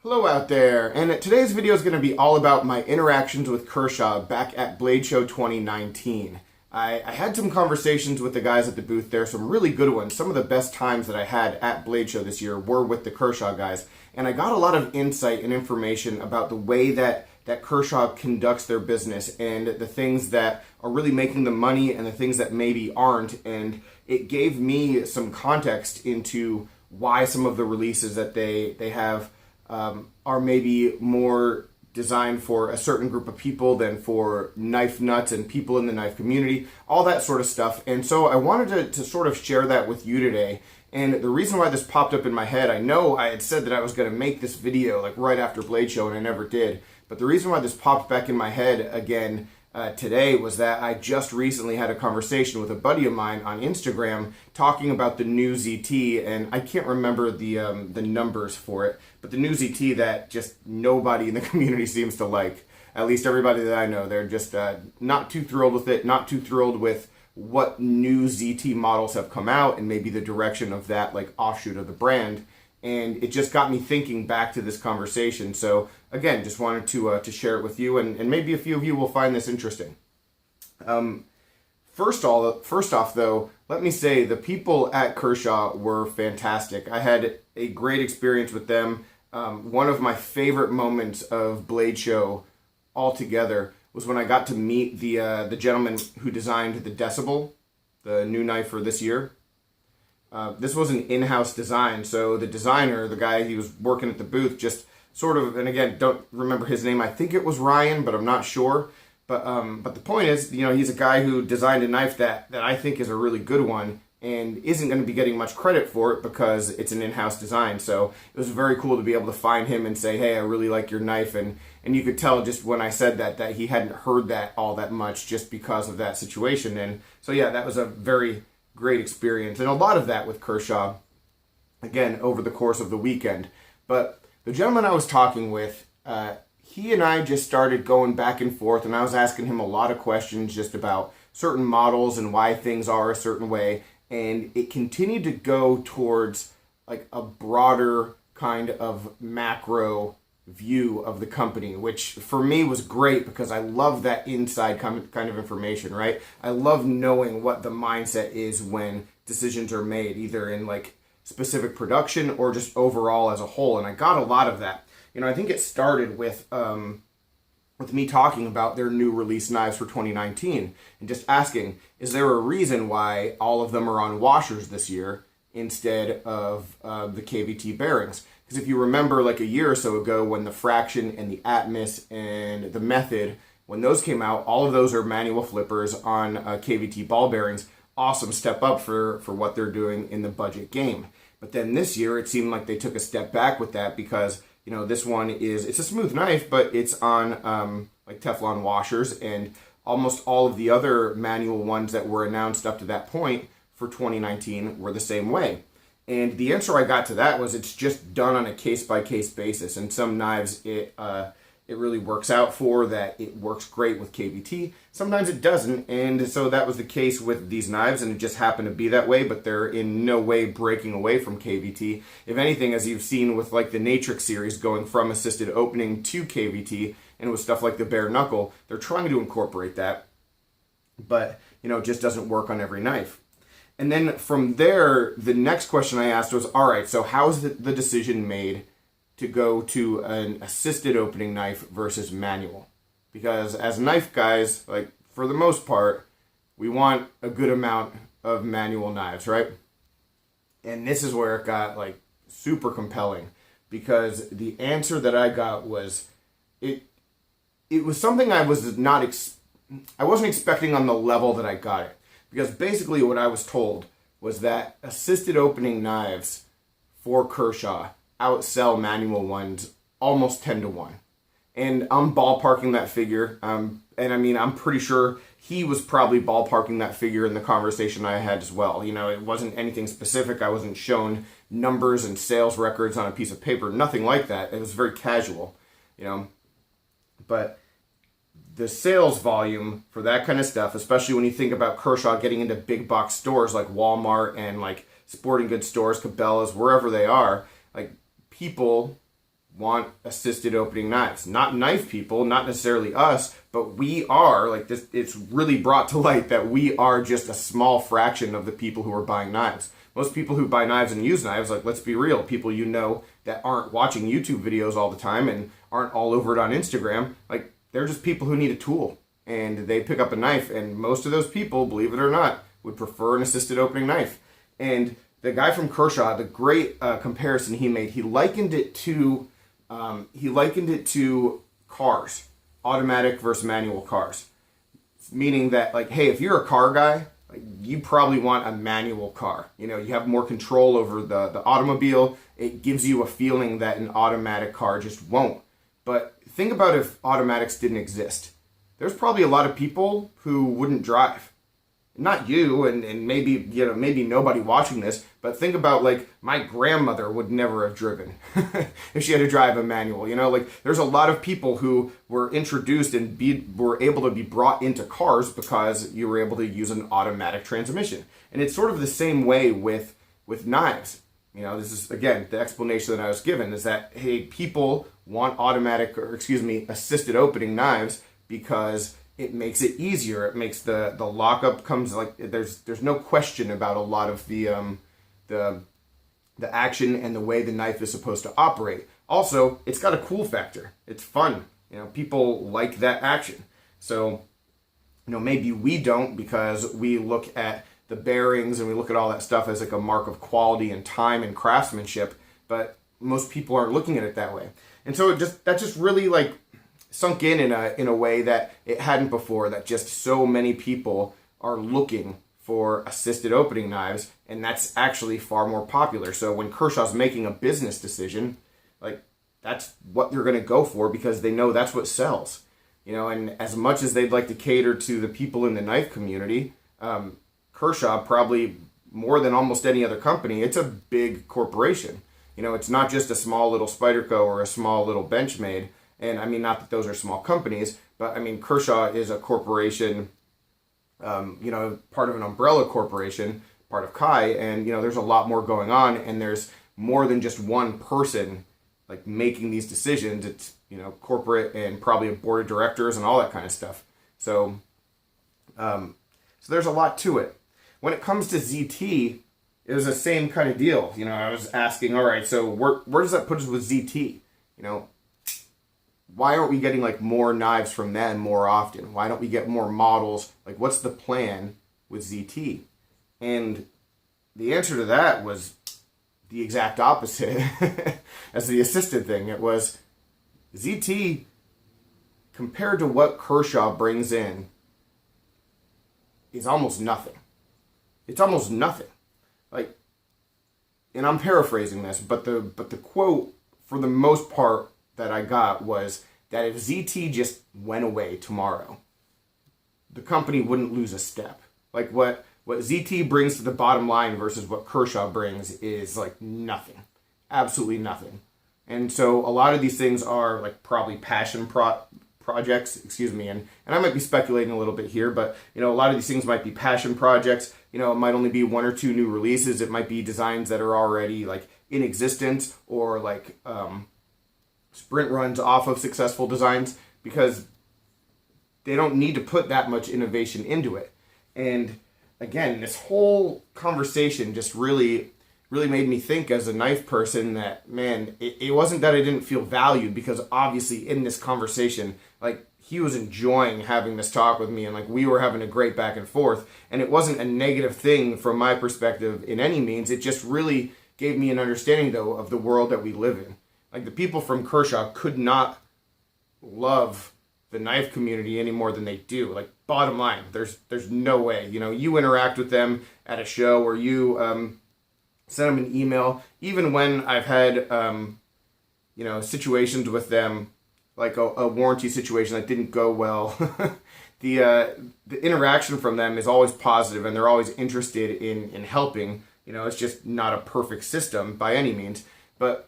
Hello out there, and today's video is going to be all about my interactions with Kershaw back at Blade Show 2019. I had some conversations with the guys at the booth there, some really good ones. Some of the best times that I had at Blade Show this year were with the Kershaw guys, and I got a lot of insight and information about the way that Kershaw conducts their business and the things that are really making them money and the things that maybe aren't, and it gave me some context into why some of the releases that they have are maybe more designed for a certain group of people than for knife nuts and people in the knife community, all that sort of stuff. And so I wanted to sort of share that with you today. And the reason why this popped up in my head, I know I had said that I was going to make this video like right after Blade Show, and I never did. But the reason why this popped back in my head again today was that I just recently had a conversation with a buddy of mine on Instagram talking about the new ZT, and I can't remember the numbers for it, but the new ZT that just nobody in the community seems to like. At least everybody that I know, they're just not too thrilled with it, not too thrilled with what new ZT models have come out and maybe the direction of that like offshoot of the brand. And it just got me thinking back to this conversation. So again, just wanted to share it with you, and maybe a few of you will find this interesting. First off, though, let me say the people at Kershaw were fantastic. I had a great experience with them. One of my favorite moments of Blade Show altogether was when I got to meet the gentleman who designed the Decibel, the new knife for this year. This was an in-house design, so the designer, the guy he was working at the booth, just sort of, and again, don't remember his name. I think it was Ryan, but I'm not sure. But the point is, you know, he's a guy who designed a knife that I think is a really good one and isn't going to be getting much credit for it because it's an in-house design. So it was very cool to be able to find him and say, hey, I really like your knife. And you could tell just when I said that he hadn't heard that all that much just because of that situation. And so, yeah, that was a very great experience, and a lot of that with Kershaw, again, over the course of the weekend. But the gentleman I was talking with, he and I just started going back and forth, and I was asking him a lot of questions just about certain models and why things are a certain way, and it continued to go towards like a broader kind of macro view of the company, which for me was great because I love that inside kind of information, right? I love knowing what the mindset is when decisions are made, either in like specific production or just overall as a whole. And I got a lot of that. You know, I think it started with me talking about their new release knives for 2019 and just asking, is there a reason why all of them are on washers this year instead of the KVT bearings? Because if you remember like a year or so ago when the Fraction and the Atmos and the Method, when those came out, all of those are manual flippers on KVT ball bearings. Awesome step up for what they're doing in the budget game. But then this year it seemed like they took a step back with that because, you know, this one it's a smooth knife, but it's on like Teflon washers, and almost all of the other manual ones that were announced up to that point for 2019 were the same way. And the answer I got to that was it's just done on a case-by-case basis. And some knives it really works out for, that it works great with KVT. Sometimes it doesn't, and so that was the case with these knives, and it just happened to be that way, but they're in no way breaking away from KVT. If anything, as you've seen with like the Natrix series going from assisted opening to KVT, and with stuff like the bare knuckle, they're trying to incorporate that, but you know, it just doesn't work on every knife. And then from there, the next question I asked was, all right, so how is the decision made to go to an assisted opening knife versus manual? Because as knife guys, like for the most part, we want a good amount of manual knives, right? And this is where it got like super compelling, because the answer that I got was, it was something I was I wasn't expecting on the level that I got it. Because basically what I was told was that assisted opening knives for Kershaw outsell manual ones almost 10 to 1. And I'm ballparking that figure. And I mean, I'm pretty sure he was probably ballparking that figure in the conversation I had as well. You know, it wasn't anything specific. I wasn't shown numbers and sales records on a piece of paper. Nothing like that. It was very casual, you know. But the sales volume for that kind of stuff, especially when you think about Kershaw getting into big box stores like Walmart and like sporting goods stores, Cabela's, wherever they are, like people want assisted opening knives. Not knife people, not necessarily us, but we are, like this, it's really brought to light that we are just a small fraction of the people who are buying knives. Most people who buy knives and use knives, like, let's be real, people you know that aren't watching YouTube videos all the time and aren't all over it on Instagram, like, they're just people who need a tool. And they pick up a knife, and most of those people, believe it or not, would prefer an assisted opening knife. And the guy from Kershaw, the great comparison he made, he likened it to cars, automatic versus manual cars. Meaning that, like, hey, if you're a car guy, like, you probably want a manual car. You know, you have more control over the automobile. It gives you a feeling that an automatic car just won't. But think about if automatics didn't exist. There's probably a lot of people who wouldn't drive. Not you, and maybe, you know, maybe nobody watching this, but think about, like, my grandmother would never have driven if she had to drive a manual. You know, like, there's a lot of people who were introduced and were able to be brought into cars because you were able to use an automatic transmission. And it's sort of the same way with knives. You know, this is, again, the explanation that I was given is that, hey, people want assisted opening knives because it makes it easier. It makes the lockup comes, like, there's no question about a lot of the action and the way the knife is supposed to operate. Also, it's got a cool factor. It's fun. You know, people like that action. So, you know, maybe we don't because we look at the bearings and we look at all that stuff as like a mark of quality and time and craftsmanship, but most people aren't looking at it that way. And so that just really, like, sunk in a way that it hadn't before, that just so many people are looking for assisted opening knives, and that's actually far more popular. So when Kershaw's making a business decision, like, that's what they're going to go for because they know that's what sells. You know, and as much as they'd like to cater to the people in the knife community, Kershaw, probably more than almost any other company, it's a big corporation. You know, it's not just a small little Spyderco or a small little Benchmade. And I mean, not that those are small companies, but I mean, Kershaw is a corporation, you know, part of an umbrella corporation, part of Kai, and, you know, there's a lot more going on, and there's more than just one person, like, making these decisions. It's, you know, corporate and probably a board of directors and all that kind of stuff. So, so there's a lot to it. When it comes to ZT, it was the same kind of deal. You know, I was asking, all right, so where does that put us with ZT? You know, why aren't we getting, like, more knives from them more often? Why don't we get more models? Like, what's the plan with ZT? And the answer to that was the exact opposite as the assisted thing. It was ZT, compared to what Kershaw brings in, is almost nothing. It's almost nothing. Like, and I'm paraphrasing this, but the quote, for the most part, that I got was that if ZT just went away tomorrow, the company wouldn't lose a step. Like, what ZT brings to the bottom line versus what Kershaw brings is, like, nothing. Absolutely nothing. And so a lot of these things are, like, probably passion projects, and I might be speculating a little bit here, but, you know, a lot of these things might be passion projects. You know, it might only be one or two new releases. It might be designs that are already, like, in existence, or, like, sprint runs off of successful designs, because they don't need to put that much innovation into it. And again, this whole conversation just really made me think, as a knife person, that, man, it wasn't that I didn't feel valued, because obviously in this conversation, like, he was enjoying having this talk with me, and, like, we were having a great back and forth, and it wasn't a negative thing from my perspective in any means. It just really gave me an understanding, though, of the world that we live in. Like, the people from Kershaw could not love the knife community any more than they do. Like, bottom line, there's no way. You know, you interact with them at a show, or you send them an email. Even when I've had, you know, situations with them, like a warranty situation that didn't go well, the interaction from them is always positive, and they're always interested in helping. You know, it's just not a perfect system by any means. But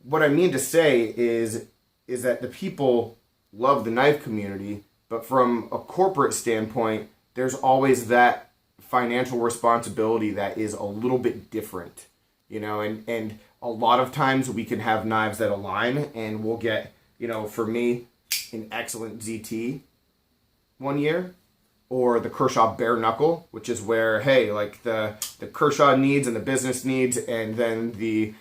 what I mean to say is that the people love the knife community, but from a corporate standpoint, there's always that financial responsibility that is a little bit different and a lot of times we can have knives that align, and we'll get, for me, an excellent ZT one year, or the Kershaw bare knuckle, which is where, hey, like the Kershaw needs and the business needs, and then the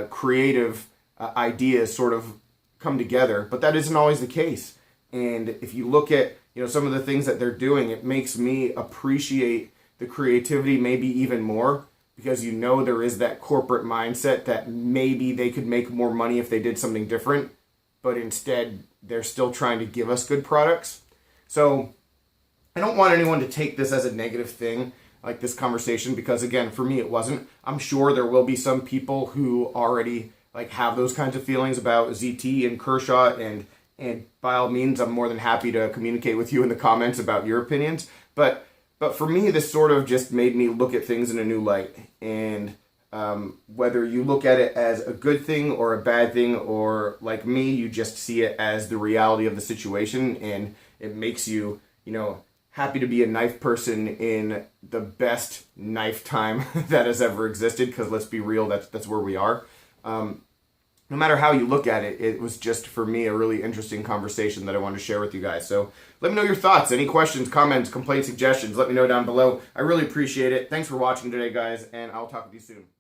creative ideas sort of come together. But that isn't always the case. And if you look at, some of the things that they're doing, it makes me appreciate the creativity maybe even more, because there is that corporate mindset that maybe they could make more money if they did something different, but instead they're still trying to give us good products. So I don't want anyone to take this as a negative thing, like this conversation, because again, for me, it wasn't. I'm sure there will be some people who already like have those kinds of feelings about ZT and Kershaw, and by all means, I'm more than happy to communicate with you in the comments about your opinions. But for me, this sort of just made me look at things in a new light. And whether you look at it as a good thing or a bad thing, or like me, you just see it as the reality of the situation, and it makes you, happy to be a knife person in the best knife time that has ever existed, because let's be real, that's where we are. No matter how you look at it, it was just, for me, a really interesting conversation that I wanted to share with you guys. So let me know your thoughts. Any questions, comments, complaints, suggestions, let me know down below. I really appreciate it. Thanks for watching today, guys, and I'll talk with you soon.